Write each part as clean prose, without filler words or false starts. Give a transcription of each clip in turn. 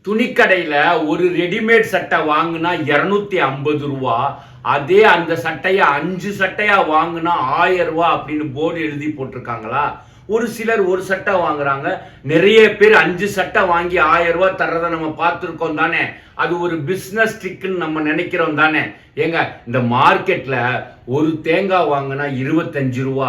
துணிக்கடையில ஒரு ரெடிமேட் சட்டை வாங்குனா 250 ரூபா. அதே அந்த சட்டையை 5 சட்டையா வாங்குனா 1000 ரூபா அப்படின்னு போர்டு எழுதி போட்டிருக்காங்களா? ஒரு சிலர் ஒரு சட்டை வாங்குறாங்க. நிறைய பேர் 5 சட்டை வாங்கி 1000 ரூபாய் தர்றதை நம்ம பார்த்துருக்கோம் தானே. அது ஒரு பிசினஸ் ட்ரிக்னு நம்ம நினைக்கிறோம் தானே. ஏங்க, இந்த மார்க்கெட்ல ஒரு தேங்காய் வாங்கினா 25 ரூபா,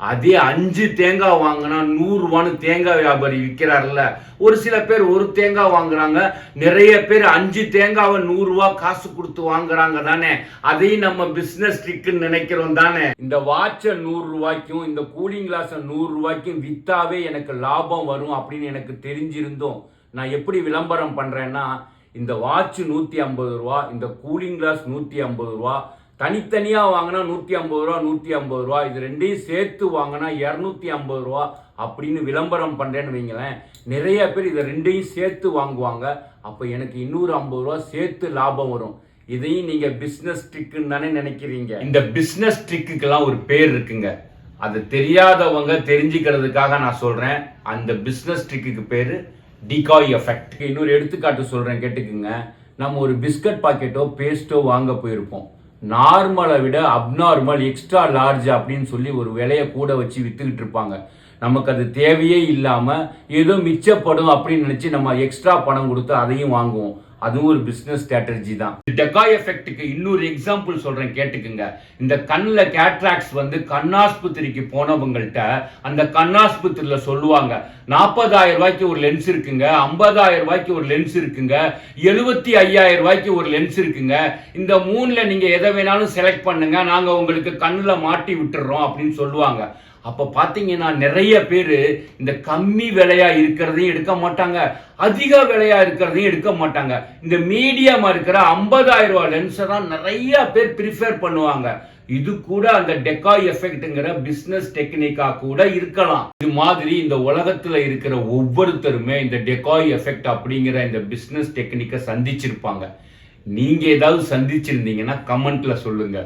அதே 5 தேங்காய் வாங்கினா 100 ரூபான்னு தேங்காய் வியாபாரி விற்கிறார்ல. ஒரு சில பேர் ஒரு தேங்காய் வாங்குறாங்க, நிறைய பேர் 5 தேங்காவை 100 ரூபா காசு கொடுத்து வாங்குறாங்க தானே. அதையும் நம்ம பிசினஸ் ட்ரிக்னு நினைக்கிறோம் தானே. இந்த வாட்சை 100 ரூபாய்க்கும் இந்த கூலிங் கிளாஸை 100 ரூபாய்க்கும் வித்தாவே எனக்கு லாபம் வரும் அப்படின்னு எனக்கு தெரிஞ்சிருந்தோம். நான் எப்படி விளம்பரம் பண்றேன்னா, இந்த வாட்ச் 150 ரூபா, இந்த கூலிங் கிளாஸ் 150 ரூபா, தனித்தனியா வாங்கினா 150 ரூபா 150 ரூபா, இது ரெண்டையும் சேர்த்து வாங்கினா 250 ரூபா அப்படின்னு விளம்பரம் பண்றேன்னு வைங்களேன். நிறைய பேர் இதை ரெண்டையும் சேர்த்து வாங்குவாங்க. அப்போ எனக்கு 250 ரூபா சேர்த்து லாபம் வரும். இதையும் நீங்க பிசினஸ் ட்ரிக்னு தானே நினைக்கிறீங்க. இந்த பிசினஸ் ட்ரிக்குக்கெல்லாம் ஒரு பேர் இருக்குங்க. அது தெரியாதவங்க தெரிஞ்சுக்கிறதுக்காக நான் சொல்றேன். அந்த பிசினஸ் ட்ரிக்குக்கு பேரு டிகாய் எஃபெக்ட். இன்னொரு எடுத்துக்காட்டு சொல்றேன், கேட்டுக்குங்க. நம்ம ஒரு பிஸ்கட் பாக்கெட்டோ பேஸ்டோ வாங்க போயிருப்போம். நார்மலை விட அப்நார்மல், எக்ஸ்ட்ரா லார்ஜ் அப்படின்னு சொல்லி ஒரு விலையை கூட வச்சு வித்துக்கிட்டு இருப்பாங்க. நமக்கு அது தேவையே இல்லாம ஏதோ மிச்சப்படும் அப்படின்னு நினைச்சு நம்ம எக்ஸ்ட்ரா பணம் கொடுத்து அதையும் வாங்குவோம். அதுவும் ஒரு பிசினஸ் ஸ்ட்ராட்டஜி தான். டெகாய் எஃபெக்ட்டுக்கு இன்னொரு எக்ஸாம்பிள் சொல்றேன், கேட்டுக்குங்க. இந்த கண்ணில் கேட்ராக்ட்ஸ் கண்ணாஸ்பத்திரிக்கு போனவங்கள்ட்ட அந்த கண்ணாஸ்பத்திரியில சொல்லுவாங்க, 40,000 ரூபாய்க்கு ஒரு லென்ஸ் இருக்குங்க, 50,000 ரூபாய்க்கு ஒரு லென்ஸ் இருக்குங்க, 75,000 ரூபாய்க்கு ஒரு லென்ஸ் இருக்குங்க. இந்த 3ல நீங்க எதை வேணாலும் செலக்ட் பண்ணுங்க, நாங்க உங்களுக்கு கண்ணில் மாட்டி விட்டுறோம் அப்படின்னு சொல்லுவாங்க. அப்ப பாத்தீங்கன்னா நிறைய பேரு இந்த கம்மி விலையா இருக்கிறதையும் எடுக்க மாட்டாங்க, அதிக விலையா இருக்கிறதையும் எடுக்க மாட்டாங்க. இந்த மீடியமா இருக்கிற 50,000 ரூபாய் லென்ஸை தான் நிறைய பேர் ப்ரிஃபர் பண்ணுவாங்க. இது கூட அந்த டெகாய் எஃபெக்ட்ங்கிற பிசினஸ் டெக்னிக்கா கூட இருக்கலாம். இது மாதிரி இந்த உலகத்துல இருக்கிற ஒவ்வொருத்தருமே இந்த டெகாய் எஃபெக்ட் அப்படிங்கிற இந்த பிசினஸ் டெக்னிக்கை சந்திச்சிருப்பாங்க. நீங்க ஏதாவது சந்திச்சிருந்தீங்கன்னா கமெண்ட்ல சொல்லுங்க.